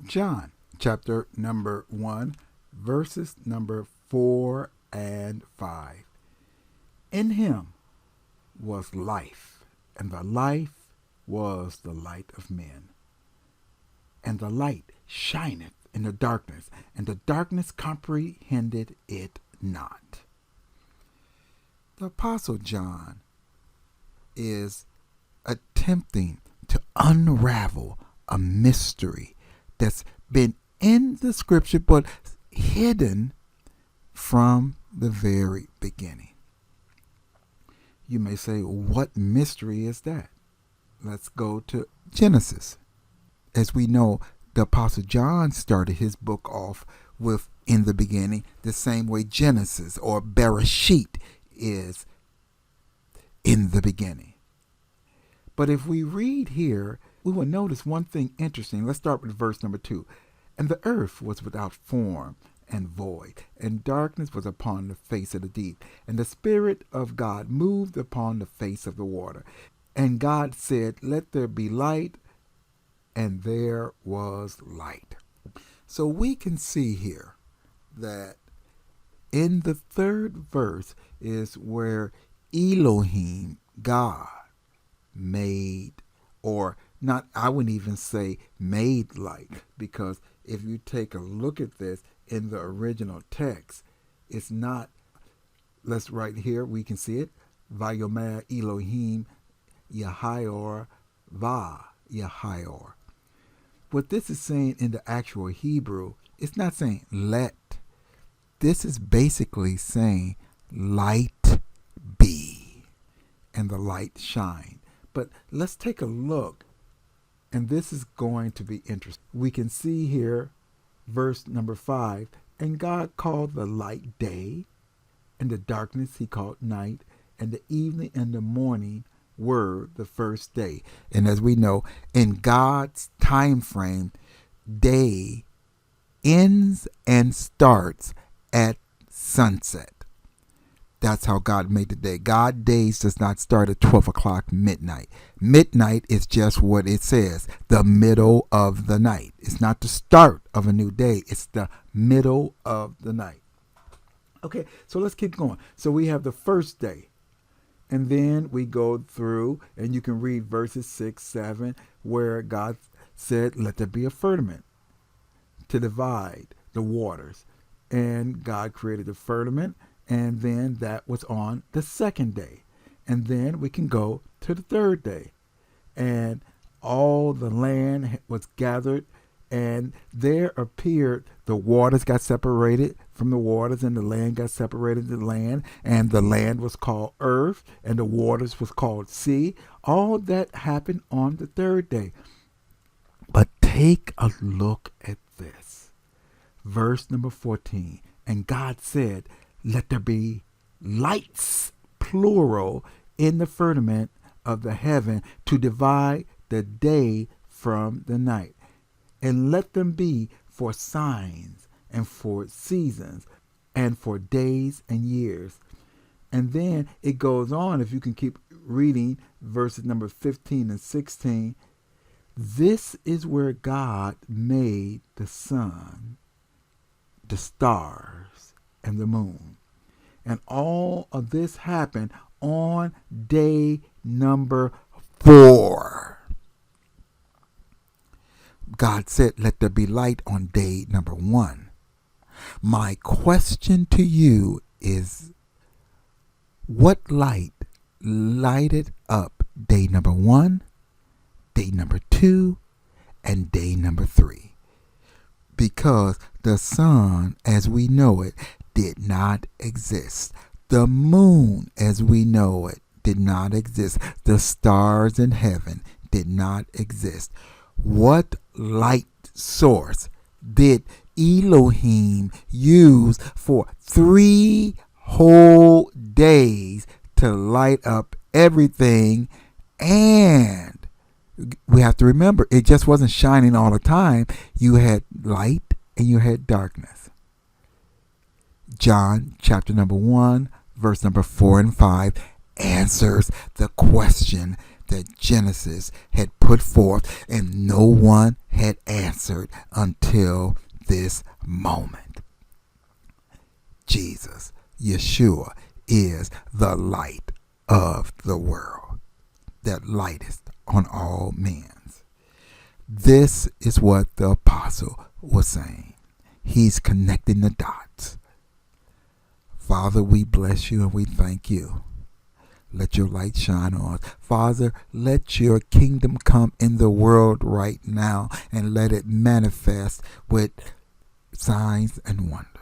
John chapter number 1, verses number 4 and 5. In him was life, and the life was the light of men. And the light shineth in the darkness, and the darkness comprehended it not. The Apostle John is attempting to unravel a mystery that's been in the scripture but hidden from the very beginning. You may say, what mystery is that? Let's go to Genesis. As we know, the Apostle John started his book off with in the beginning, the same way Genesis or Bereshit is in the beginning. But if we read here, we will notice one thing interesting. Let's start with verse number 2. And the earth was without form and void, and darkness was upon the face of the deep. And the Spirit of God moved upon the face of the water. And God said, let there be light, and there was light. So we can see here that in the third verse is where Elohim, God, made, or not, I wouldn't even say made light, because if you take a look at this in the original text, it's not, let's right here, we can see it, Vayomer Elohim Yahayor Va Yahayor. What this is saying in the actual Hebrew, it's not saying let. This is basically saying light be, and the light shine. But let's take a look, and this is going to be interesting. We can see here, verse number 5, and God called the light day, and the darkness he called night, and the evening and the morning were the first day. And as we know, in God's time frame, day ends and starts at sunset. That's how God made the day. God's days does not start at 12 o'clock midnight. Midnight is just what it says, the middle of the night. It's not the start of a new day. It's the middle of the night. Okay, so let's keep going. So we have the first day. And then we go through, and you can read verses 6, 7, where God said, let there be a firmament to divide the waters. And God created the firmament, and then that was on the second day. And then we can go to the third day. And all the land was gathered, and there appeared, the waters got separated from the waters, and the land got separated from the land, and the land was called earth, and the waters was called sea. All that happened on the third day. But take a look at this. Verse number 14. And God said, let there be lights, plural, in the firmament of the heaven to divide the day from the night. And let them be for signs and for seasons and for days and years. And then it goes on, if you can keep reading verses number 15 and 16. This is where God made the sun, the stars, and the moon. And all of this happened on day number 4. God said, let there be light on day number 1. My question to you is, what light lighted up day number 1, day number 2, and day number 3? Because the sun, as we know it, did not exist. The moon, as we know it, did not exist. The stars in heaven did not exist. What light source did Elohim use for 3 whole days to light up everything? And we have to remember, it just wasn't shining all the time. You had light and you had darkness. John chapter number 1, verse number 4 and 5 answers the question that Genesis had put forth and no one had answered until this moment. Jesus, Yeshua, is the light of the world that lighteth on all men. This is what the apostle was saying. He's connecting the dots. Father, we bless you and we thank you. Let your light shine on us. Father, let your kingdom come in the world right now and let it manifest with signs and wonders.